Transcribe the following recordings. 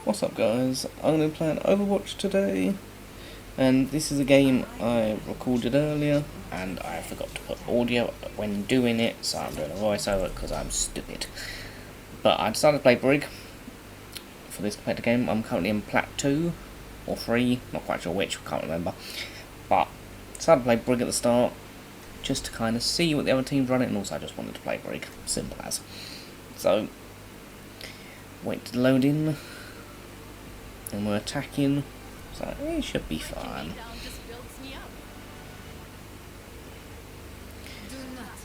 What's up guys, I'm going to be playing Overwatch today, and this is a game I recorded earlier and I forgot to put audio when doing it, so I'm doing a voiceover because I'm stupid. But I decided to play Brig for this competitive game. I'm currently in Plat 2 or 3, not quite sure which, can't remember. But decided to play Brig at the start just to kind of see what the other team's running, and also I just wanted to play Brig, simple as. So, wait to load in. And we're attacking, so it should be fine.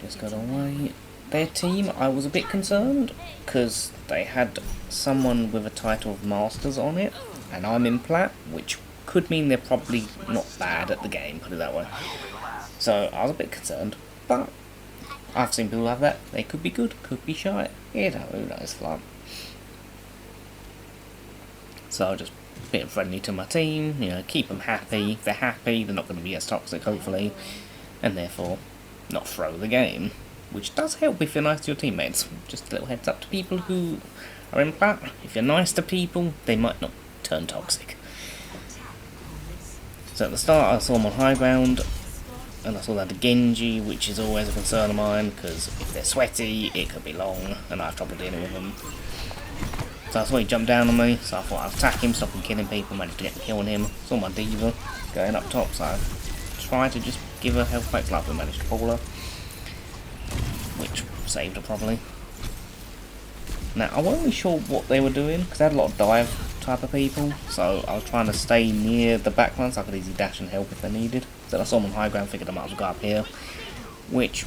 Just got away. Their team, I was a bit concerned, because they had someone with a title of Masters on it, and I'm in Plat, which could mean they're probably not bad at the game, put it that way. So I was a bit concerned, but I've seen people have that. They could be good, could be shy, you know, who knows, fun. So I'll just be friendly to my team, you know, keep them happy. If they're happy, they're not going to be as toxic, hopefully, and therefore not throw the game, which does help if you're nice to your teammates. Just a little heads up to people who are in Plat. If you're nice to people, they might not turn toxic. So at the start I saw them on high ground, and I saw that the Genji, which is always a concern of mine, because if they're sweaty, it could be long, and I have trouble dealing with them. So I saw he jumped down on me, so I thought I'd attack him, stop him killing people, managed to get the kill on him. Saw my diva going up top, so I tried to just give her health back, like we managed to pull her, which saved her probably. Now I wasn't really sure what they were doing, because they had a lot of dive type of people, so I was trying to stay near the backline so I could easily dash and help if they needed. So I saw them on high ground, figured I might as well go up here, which,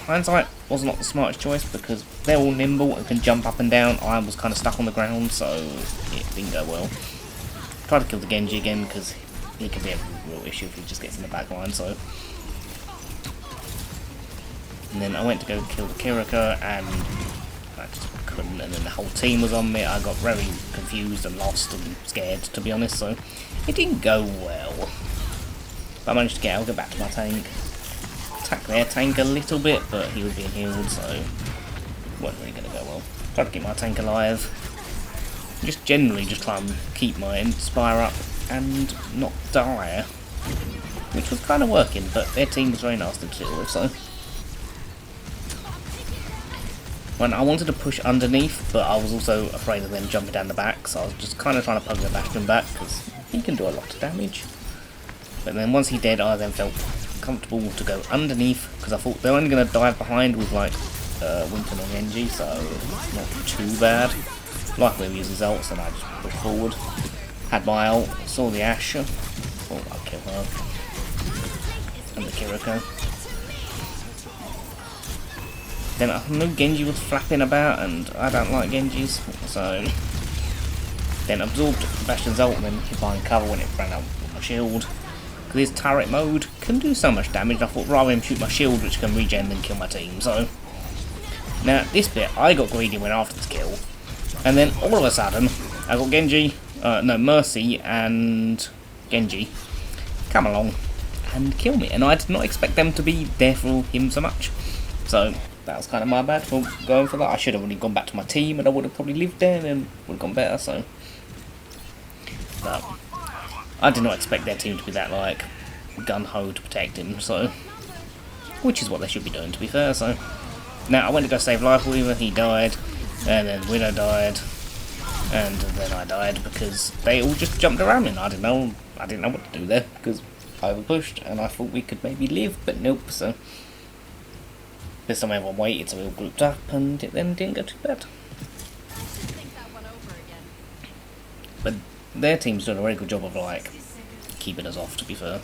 hindsight, was not the smartest choice because they're all nimble and can jump up and down. I was kind of stuck on the ground, so it didn't go well. Tried to kill the Genji again because he could be a real issue if he just gets in the back line, so. And then I went to go kill the Kiriko and I just couldn't, and then the whole team was on me. I got very confused and lost and scared, to be honest, so it didn't go well. But I managed to get out, get back to my tank. Attack their tank a little bit, but he was being healed, so it wasn't really going to go well. Tried to keep my tank alive. Just generally just try and keep my Inspire up and not die. Which was kind of working, but their team was very nasty to deal with, so. When I wanted to push underneath, but I was also afraid of them jumping down the back, so I was just kind of trying to pug the Bastion back, because he can do a lot of damage. But then once he did, I then felt comfortable to go underneath, because I thought they're only going to dive behind with like Winston and Genji, so it's not too bad. Luckily we used his ults and I just pushed forward. Had my ult, saw the Ashe, thought I'd kill her. And the Kiriko. Then I knew Genji was flapping about and I don't like Genjis, so then absorbed Bastion's ult and then hid behind cover when it ran out with my shield. Because his turret mode can do so much damage, I thought rather than shoot my shield which can regen than kill my team, so. Now this bit, I got greedy when after this kill, and then all of a sudden, I got Genji, Mercy and Genji come along and kill me, and I did not expect them to be there for him so much. So that was kind of my bad for going for that. I should have really gone back to my team and I would have probably lived there and would have gone better, so. But I did not expect their team to be that, like, gun-ho to protect him, so. Which is what they should be doing, to be fair, so. Now, I went to go save Lifeweaver, he died, and then Widow died, and then I died because they all just jumped around me, and I didn't know what to do there, because I was pushed, and I thought we could maybe live, but nope, so. This time everyone waited, so we all grouped up, and it then didn't go too bad. But their team's doing a very good job of, like, keeping us off, to be fair.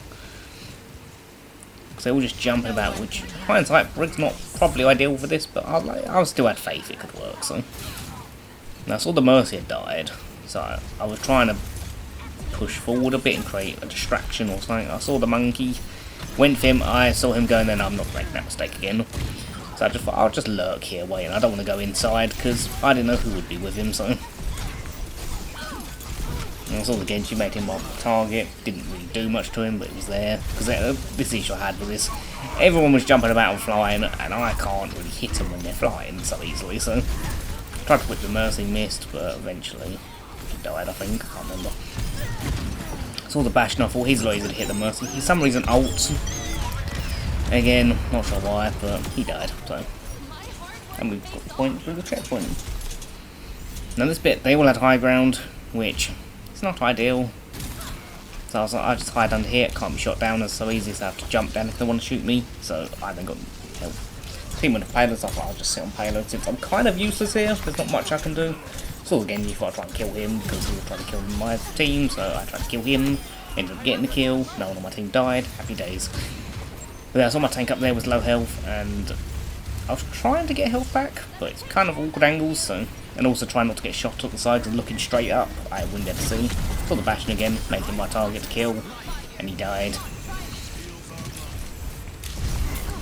Because they're all just jumping about, which, hindsight, Brig's not probably ideal for this, but I still had faith it could work, so. Now, I saw the Mercy had died, so I was trying to push forward a bit and create a distraction or something. I saw the monkey, went for him, I saw him go, and then I'm not making that mistake again. So I just thought, I'll just lurk here, wait, I don't want to go inside, because I didn't know who would be with him, so. And I saw the Genji made him off target, didn't really do much to him, but he was there. Because this issue I had with this, everyone was jumping about and flying, and I can't really hit them when they're flying so easily, so. Tried to whip the Mercy, missed, but eventually He died, I think. I can't remember. Saw the Bastion, I thought he's a lot easier to hit than Mercy. For some reason, ults. Again, not sure why, but he died, so. And we've got the point through the checkpoint. Now this bit, they all had high ground, which is not ideal. So I was like, I just hide under here, can't be shot down, it's so easy, so I have to jump down if they want to shoot me. So I then got help. Team with the payloads, I thought I'll just sit on payload since I'm kind of useless here, there's not much I can do. So again, you thought I'd try and kill him, because he was trying to kill my team, so I tried to kill him, ended up getting the kill, no one on my team died, happy days. But I saw my tank up there was low health, and I was trying to get health back, but it's kind of awkward angles, so. And also trying not to get shot at the sides and looking straight up, I wouldn't get to see. Saw the Bastion again, made him my target to kill, and he died.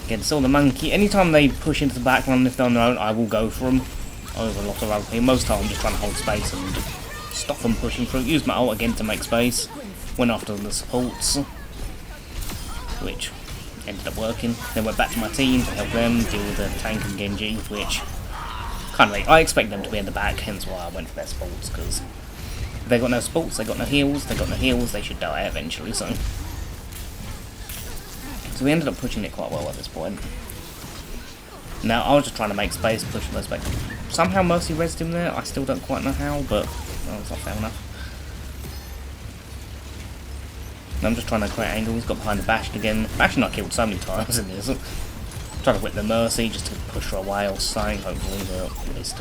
Again, saw the monkey. Anytime they push into the background if they're on their own, I will go for them over a lot of other people. Most of the time I'm just trying to hold space and stop them pushing through. Use my ult again to make space. Went after the supports, which ended up working. Then went back to my team to help them deal with the tank and Genji, which kind of like, I expect them to be in the back, hence why I went for their supports, because they got no supports, they got no heals, they should die eventually, so. So we ended up pushing it quite well at this point. Now, I was just trying to make space, push those back. Somehow Mercy rezzed him there, I still don't quite know how, but it's not fair enough. And I'm just trying to create angle, he's got behind the Bastion again. Bastion I killed so many times in this. Trying to whip the Mercy just to push her away or something, hopefully, but at least.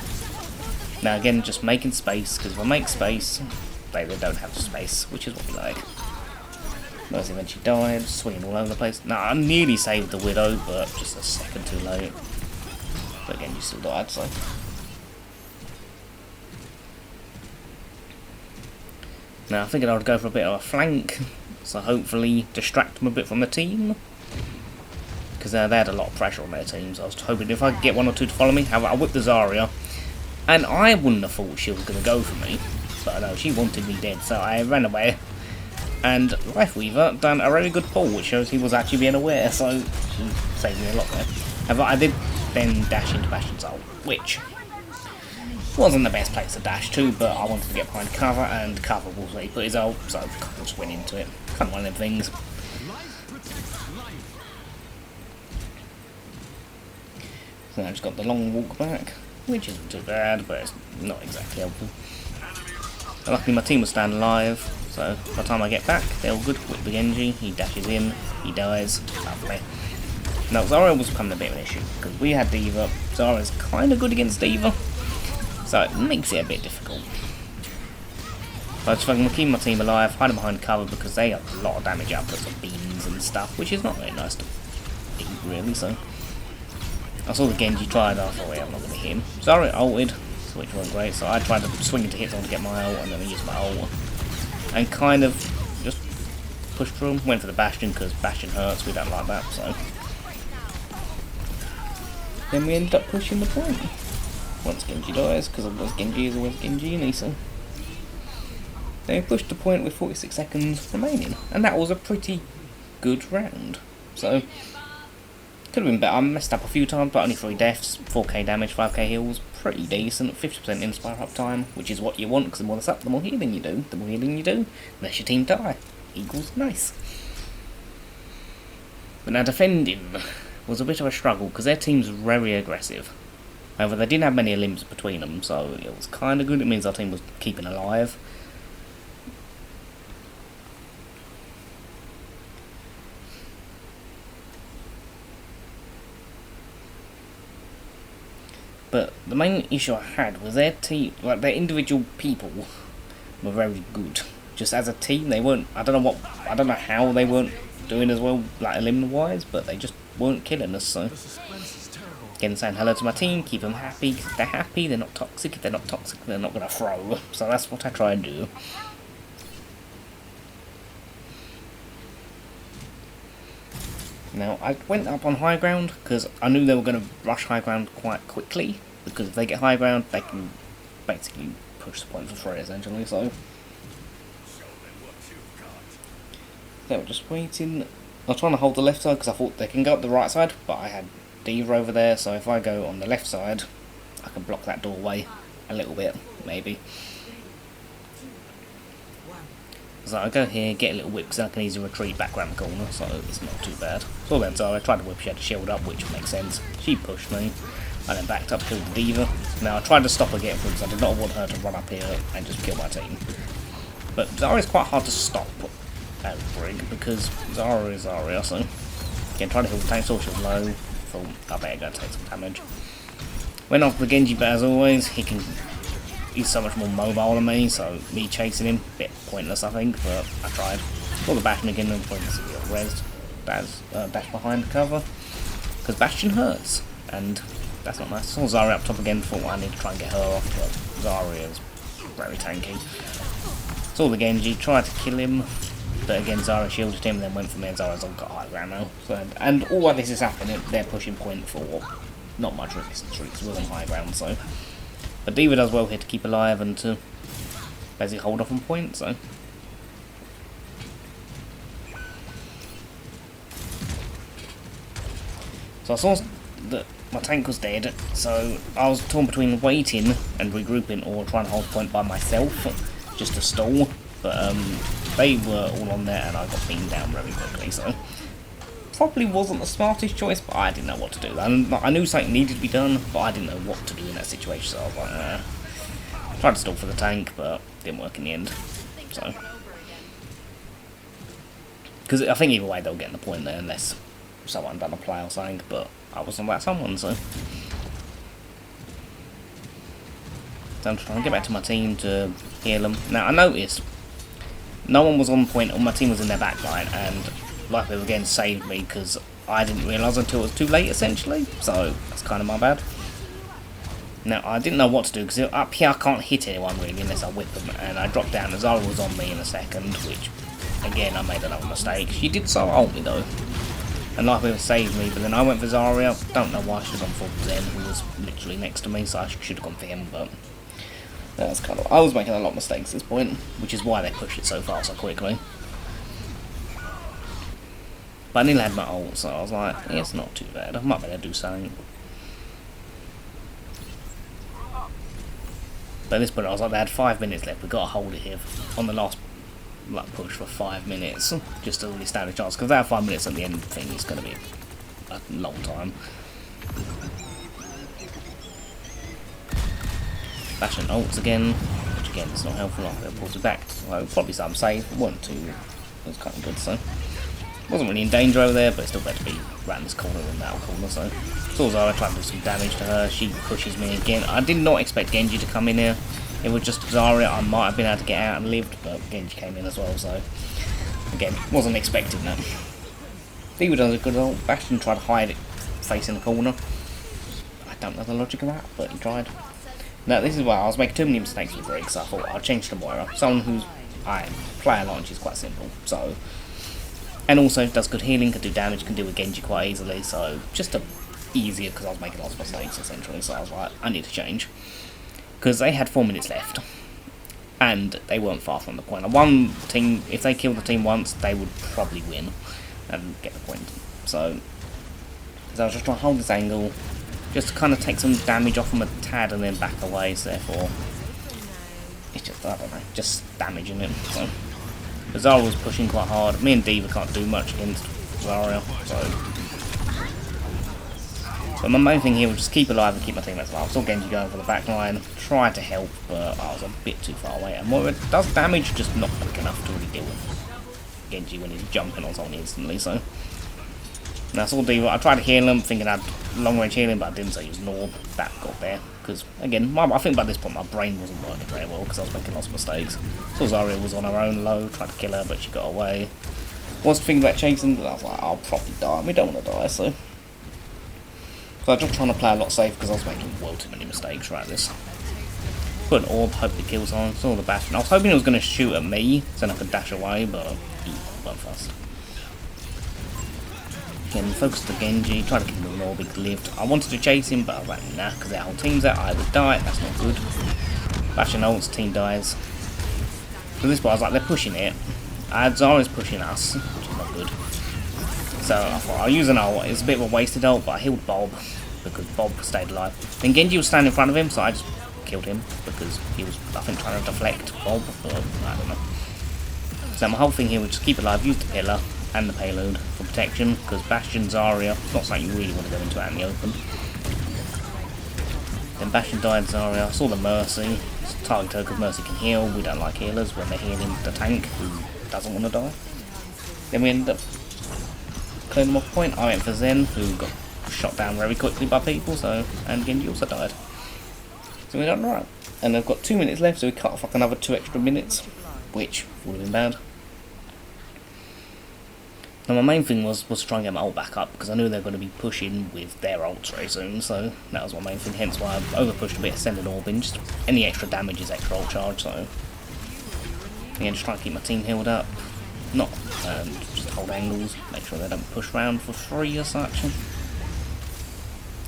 Now again, just making space, because if I make space, they don't have space, which is what we like. Mercy eventually died, swinging all over the place. Now, I nearly saved the Widow, but just a second too late. But again, you still died, so. Now, I figured I would go for a bit of a flank, so hopefully distract them a bit from the team. Because they had a lot of pressure on their team, so I was hoping if I could get one or two to follow me. However, I whipped the Zarya, and I wouldn't have thought she was going to go for me. But no, she wanted me dead, so I ran away. And Lifeweaver done a really good pull, which shows he was actually being aware, so she saved me a lot there. However, I did then dash into Bastion's ult, which wasn't the best place to dash to, but I wanted to get behind cover, and cover was where he put his ult, so I just went into it. Kind of one of them things. So I just got the long walk back, which isn't too bad, but it's not exactly helpful. But luckily my team was staying alive, so by the time I get back, they're all good. With the Genji, he dashes in, he dies, lovely. Now Zarya was becoming a bit of an issue, because we had D.Va, Zarya's kind of good against D.Va, so it makes it a bit difficult. So I just fucking keep my team alive, hide them behind cover, because they have a lot of damage outputs of beams and stuff, which is not very nice to eat, really, so. I saw the Genji try and I thought, yeah, I'm not going to hit him. Zarya ulted, which wasn't great, so I tried to swing into hit on to get my ult, and then I used my ult. And kind of just pushed through him, went for the Bastion, because Bastion hurts, we don't like that, so. Then we ended up pushing the point. Once Genji dies, because otherwise Genji is always Genji and Issa. Then we pushed the point with 46 seconds remaining, and that was a pretty good round. So. Could have been better. I messed up a few times, but only 3 deaths, 4k damage, 5k heals, pretty decent, 50% inspire uptime, which is what you want, because the more that's up, the more healing you do. The more healing you do, the less your team die. Equals nice. But now defending was a bit of a struggle, because their team's very aggressive. However, they didn't have many limbs between them, so it was kind of good. It means our team was keeping alive. But the main issue I had was their team, like their individual people were very good. Just as a team, they weren't, I don't know how they weren't doing as well, like elimination wise, but they just weren't killing us, so. Again, saying hello to my team, keep them happy. If they're happy, they're not toxic. If they're not toxic, they're not going to throw. So that's what I try and do. Now, I went up on high ground because I knew they were going to rush high ground quite quickly, because if they get high ground, they can basically push the point for free, essentially, so. They were just waiting. I was trying to hold the left side because I thought they can go up the right side, but I had D.Va over there, so if I go on the left side, I can block that doorway a little bit, maybe. Because I go here, get a little whip, because I can easily retreat back around the corner, so it's not too bad. So then Zara tried to whip, she had to shield up, which makes sense. She pushed me. I then backed up, killed the diva. Now I tried to stop her getting through because I did not want her to run up here and just kill my team. But Zara is quite hard to stop at Brig because Zara is Zarya, so again trying to heal the tank, so she was low. Thought I better go take some damage. Went off the Genji, but as always, he's so much more mobile than me, so me chasing him, bit pointless I think, but I tried. Saw the Bastion again and pointless to get res, dash behind cover, because Bastion hurts, and that's not nice. Saw Zarya up top again, thought I need to try and get her off, but Zarya is very tanky. Saw the Genji, tried to kill him, but again Zarya shielded him and then went for me and Zarya's all got high ground now. So, and all of this is happening, they're pushing point for not much resistance because it wasn't high ground, so. But Diva does well here to keep alive and to basically hold off on point, so. So I saw that my tank was dead, so I was torn between waiting and regrouping or trying to hold point by myself, just to stall. But they were all on there and I got beamed down very quickly, so. Probably wasn't the smartest choice, but I didn't know what to do. I knew something needed to be done, but I didn't know what to do in that situation, so I was like, tried to stall for the tank, but didn't work in the end. So, because I think either way they'll get the point there unless someone done a play or something, but I wasn't that someone, so. So I'm trying to get back to my team to heal them. Now I noticed no one was on point, all my team was in their backline, and Life again saved me because I didn't realise until it was too late essentially, so that's kind of my bad. Now I didn't know what to do because up here I can't hit anyone really unless I whip them, and I dropped down and Zara was on me in a second, which again I made another mistake. She did so ult me though, and Life saved me, but then I went for Zarya. Don't know why I should have gone for Zen, who was literally next to me, so I should have gone for him, but that's kind of, I was making a lot of mistakes at this point, which is why they pushed it so far so quickly. But I nearly had my ult, so I was like, yeah, it's not too bad. I might better do something. But at this point I was like, they had 5 minutes left, we've got to hold it here on the last push for 5 minutes, just to really stand a chance, because that 5 minutes at the end thing is going to be a long time. Bastion ults again, which again is not helpful, I'll pull it back, so probably some safe, it was kind of good, so. Wasn't really in danger over there, but it's still better to be around this corner than that corner, so. Saw Zara trying to do some damage to her, she pushes me again. I did not expect Genji to come in here. It was just Zarya, I might have been able to get out and lived, but Genji came in as well, so. Again, wasn't expecting that. Diva does a good ult, Bastion tried to hide it facing the corner. I don't know the logic of that, but he tried. Now this is why I was making too many mistakes with Brig, so I thought I'll change to Moira. Someone who's, I play a lot and she's quite simple, so. And also does good healing, can do damage, can deal with Genji quite easily, so just easier because I was making lots of mistakes essentially, so I was like, I need to change. Because they had 4 minutes left, and they weren't far from the point. One team, if they killed the team once, they would probably win and get the point. So I was just trying to hold this angle, just to kind of take some damage off them a tad and then back away, so therefore it's just, I don't know, just damaging him. So. Zara was pushing quite hard. Me and Diva can't do much against Zarya, so my main thing here was just keep alive and keep my teammates alive. I saw Genji going for the back line, tried to help, but I was a bit too far away. And Moira does damage, just not quick enough to really deal with Genji when he's jumping on someone instantly, so. Now I saw Diva, I tried to heal him, thinking I had long range healing, but I didn't, so he was Norb. That got there. Because, again, I think by this point my brain wasn't working very well because I was making lots of mistakes. So Zarya was on her own low, tried to kill her, but she got away. Was thinking about chasing, but I was like, I'll probably die. We don't want to die, so. So I was just trying to play a lot safe because I was making well too many mistakes throughout this. Put an orb, hope it kills on. Saw the Bastion. I was hoping it was going to shoot at me, so then I could dash away, but he went fast. Again, focused the Genji, tried to kill him with an orb, he lived. I wanted to chase him, but I was like, nah, because their whole team's out, I would die, that's not good. Bastion ults, team dies. So this part, I was like, they're pushing it. Zara's pushing us, which is not good. So I thought, I'll use an ult, it's a bit of a wasted ult, but I healed Bob, because Bob stayed alive. Then Genji was standing in front of him, so I just killed him, because he was, I think, trying to deflect Bob, but I don't know. So my whole thing here was just keep it alive, use the pillar and the payload for protection, because Bastion, Zarya, not something you really want to go into out in the open. Then Bastion died, Zarya, I saw the Mercy, it's target because Mercy can heal, we don't like healers when they're healing the tank who doesn't want to die. Then we ended up clearing them off point. I went for Zen, who got shot down very quickly by people, so, and Genji also died. So we done right. And I've got 2 minutes left, so we cut off like another 2 extra minutes, which would have been bad. Now my main thing was to try and get my ult back up, because I knew they were going to be pushing with their ults very soon, so that was my main thing, hence why I over-pushed a bit, ascended orbing, just any extra damage is extra ult charge, so again, just trying to keep my team healed up, not just hold angles, make sure they don't push around for free or such.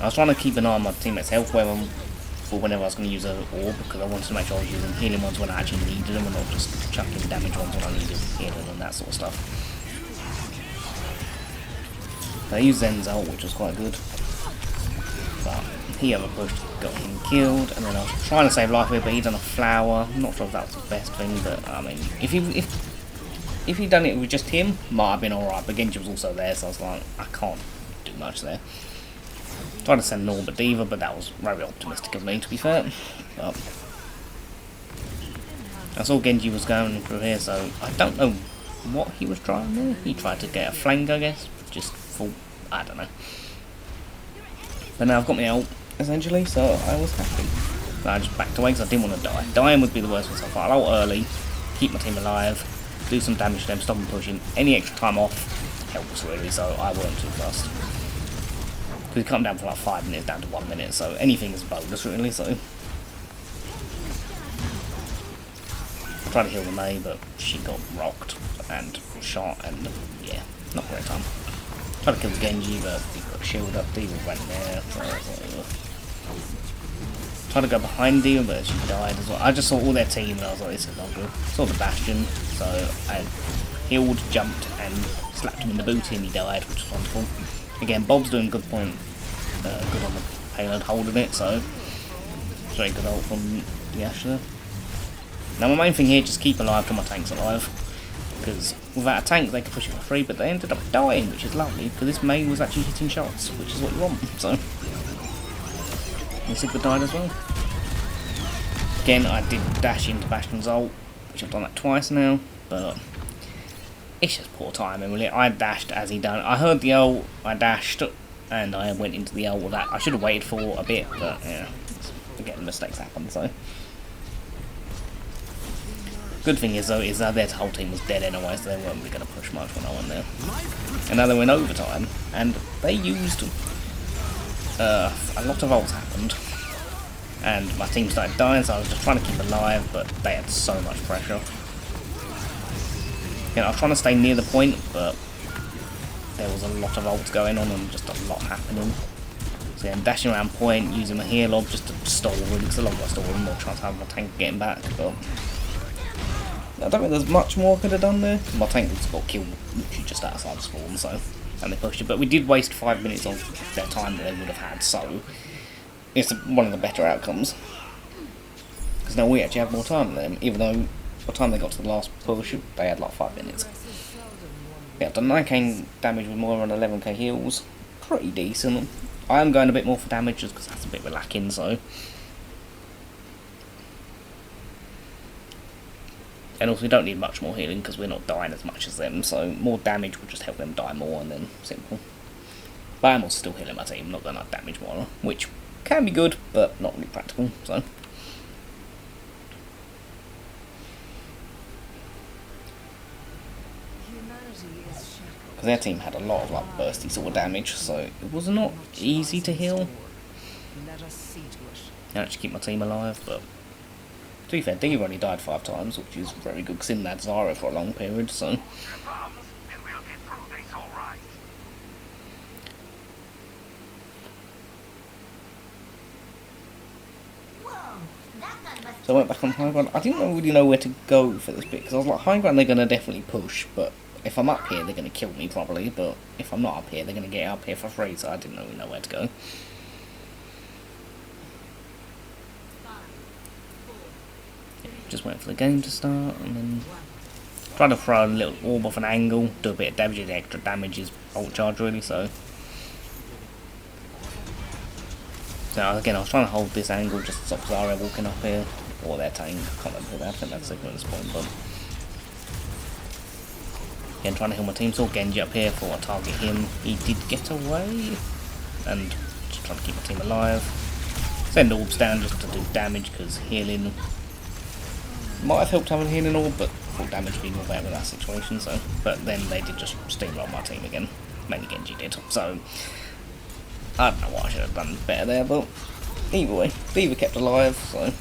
I was trying to keep an eye on my teammates' health for whenever I was going to use an orb, because I wanted to make sure I was using healing ones when I actually needed them, and not just chucking damage ones when I needed healing and that sort of stuff. I used Zen's ult, which was quite good, but he overpushed, got him killed, and then I was trying to save life with, but he done a flower. I'm not sure if that was the best thing, but I mean, if he'd done it with just him, might have been alright, but Genji was also there, so I was like, I can't do much there. Tried to send an orb at D.Va, but that was very optimistic of me, to be fair. But I saw Genji was going through here, so I don't know what he was trying there. He tried to get a flank, I guess, just full, I don't know. But now I've got my ult, essentially, so I was happy. But I just backed away because I didn't want to die. Dying would be the worst one so far. I'll ult early, keep my team alive, do some damage to them, stop them pushing. Any extra time off helps, really, so I weren't too fast. Because we come down from like 5 minutes down to 1 minute, so anything is a bonus, really, so. I tried to heal the Mei, but she got rocked and shot, and yeah, not a great time. Tried to kill the Genji, but he got shielded up, D.Va went there, so tried to go behind D.Va, but she died as well. I just saw all their team, and I was like, this is not good. Saw the Bastion, so I healed, jumped, and slapped him in the booty, and he died, which was wonderful. Again, Bob's doing good point, good on the payload holding it, so very good ult from the Asher. Now my main thing here, just keep alive till my tank's alive, because without a tank they could push it for free, but they ended up dying, which is lovely, because this Mei was actually hitting shots, which is what you want, so. And Sigma died as well. Again, I did dash into Bastion's ult, which I've done that twice now, but it's just poor timing, really. I dashed as he done. I heard the ult, I dashed, and I went into the ult with that. I should have waited for a bit, but yeah, again, mistakes happen, so. Good thing is, though, is that their whole team was dead anyway, so they weren't really going to push much when I went there. And now they went overtime, and they used a lot of ults happened. And my team started dying, so I was just trying to keep alive, but they had so much pressure. I was trying to stay near the point, but there was a lot of ults going on and just a lot happening. So yeah, I'm dashing around point, using my heal log just to stall them, because the longer I stall them, more chance I have my tank getting back. But I don't think there's much more I could have done there. My tank just got killed literally just outside of spawn, so, and they pushed it. But we did waste 5 minutes of their time that they would have had, so it's one of the better outcomes. Because now we actually have more time than them, even though by the time they got to the last push, they had like 5 minutes. Yeah, I've done 9k damage with more than 11k heals. Pretty decent. I am going a bit more for damage just because that's a bit we're lacking, so. And also we don't need much more healing because we're not dying as much as them, so more damage will just help them die more, and then simple. But I'm also still healing my team, not going to damage Moira, which can be good, but not really practical, so. Because their team had a lot of like bursty sort of damage, so it was not easy to heal. I actually keep my team alive, but to be fair, D.Va only died 5 times, which is very good, because he didn't have Zarya for a long period, so. So I went back on high ground. I didn't really know where to go for this bit, because I was like, high ground they're going to definitely push, but if I'm up here they're going to kill me probably, but if I'm not up here they're going to get up here for free, so I didn't really know where to go. Just wait for the game to start, and then Try to throw a little orb off an angle, do a bit of damage, the extra damage is ult charge really, so. So again, I was trying to hold this angle just to stop Zarya walking up here, or their tank, I can't remember, I think that's signal at this point, but. Again, trying to heal my team, saw Genji up here, thought I'd target him, he did get away, and just trying to keep my team alive. Send orbs down just to do damage, because healing might have helped having healing orb, but full damage being more better in that situation, so. But then they did just steamroll my team again, mainly Genji did, so. I don't know what I should have done better there, but either way, D.Va kept alive, so.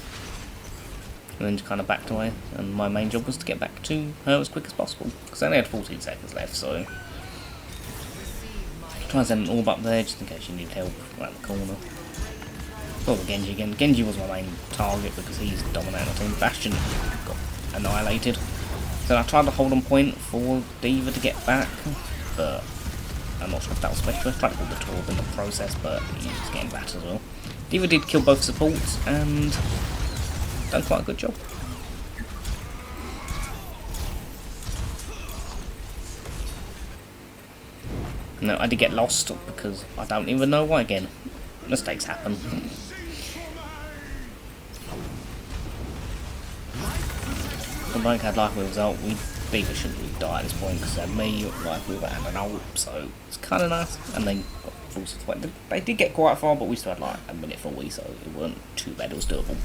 And then just kind of backed away, and my main job was to get back to her as quick as possible, because I only had 14 seconds left, so. Try and send an orb up there, just in case you need help around the corner. Thought of Genji again. Genji was my main target because he's dominating the team. Bastion got annihilated. So I tried to hold on point for D.Va to get back, but I'm not sure if that was special. I tried to pull the Torb in the process, but he was getting battered as well. D.Va did kill both supports and done quite a good job. No, I did get lost because I don't even know why again. Mistakes happen. If I had life wheels out, D.Va shouldn't really die at this point because they had me, life wheel and an ult, so it's kind of nice. And then got full support. They did get quite far, but we still had like a minute 40, so it wasn't too bad, it was doable.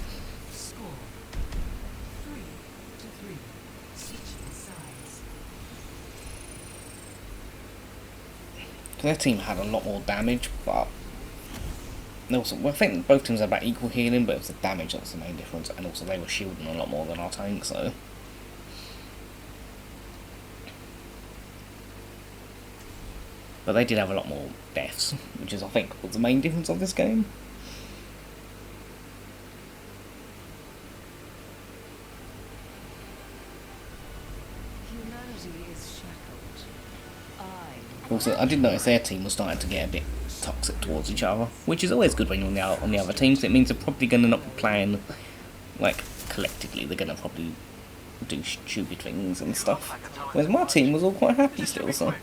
Their team had a lot more damage, but also, well, I think both teams had about equal healing, but it was the damage that was the main difference, and also they were shielding a lot more than our tank, so. But they did have a lot more deaths, which is, I think, was the main difference of this game. Also, I did notice their team was starting to get a bit toxic towards each other, which is always good when you're on the other teams. It means they're probably going to not be playing, like, collectively. They're going to probably do stupid things and stuff. Whereas my team was all quite happy still, so.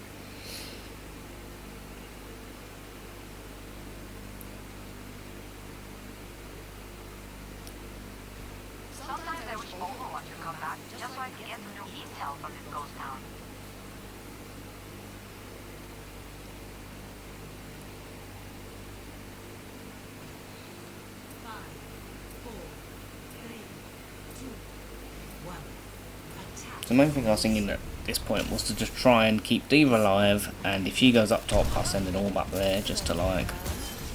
Sometimes I wish Overwatch would come back, just so I can get the new intel from this ghost town. The main thing I was thinking at this point was to just try and keep D.Va alive, and if she goes up top, I'll send an orb up there just to like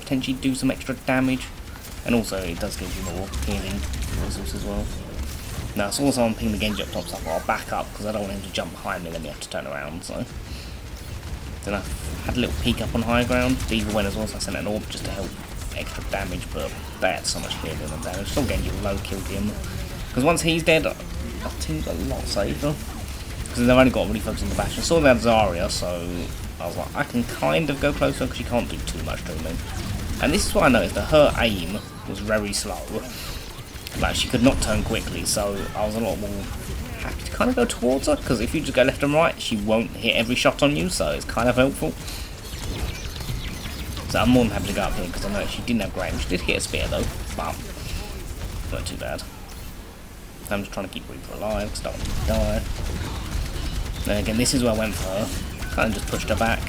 potentially do some extra damage, and also it does give you more healing resources as well. Now, so also I'm pinging the Genji up top, so I'll back up because I don't want him to jump behind me, then we have to turn around. So then I had a little peek up on high ground. D.Va went as well, so I sent an orb just to help extra damage, but they had so much healing and damage. Still Genji low killed him because once he's dead, our team's a lot safer because they've only got really focused on the Bastion. Saw they had Zarya, so I was like, I can kind of go closer because she can't do too much to me. And this is what I noticed, that her aim was very slow. Like, she could not turn quickly, so I was a lot more happy to kind of go towards her, because if you just go left and right, she won't hit every shot on you, so it's kind of helpful. So I'm more than happy to go up here, because I know she didn't have great, she did hit a spear though, but not too bad. I'm just trying to keep Reaper alive, because I don't want to die. Then again, this is where I went for her, kind of just pushed her back,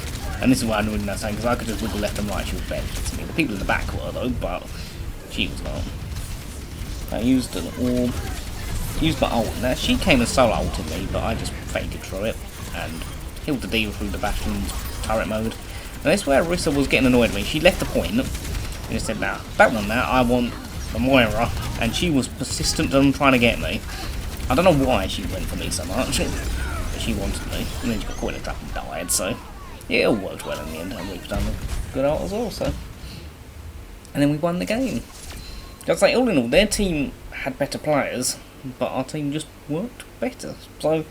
and this is why I'm really not saying, because I could just wiggle left and right, she was better to me. The people in the back were though, but she was not. I used an orb, used my ult. Now she came and solo ulted me, but I just faded through it and killed the D.Va through the Bastion's turret mode. And that's where Orisa was getting annoyed at me. She left the point and just said, "Nah, don't want that. I want the Moira," and she was persistent on trying to get me. I don't know why she went for me so much, but she wanted me. And then she got caught in a trap and died. So yeah, it all worked well in the end. And we've done a good ult as well. So, and then we won the game. Just like, all in all, their team had better players, but our team just worked better. So,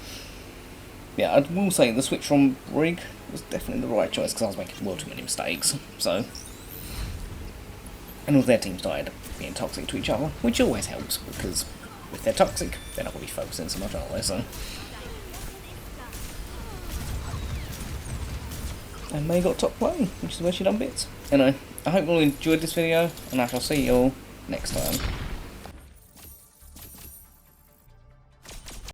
yeah, I will say the switch from Brig was definitely the right choice, because I was making well too many mistakes. So, and all their team started being toxic to each other, which always helps, because if they're toxic, they're not going to be focusing so much, are they? So, and May got top lane, which is where she done bits. Anyway, I hope you all enjoyed this video, and I shall see you all next time.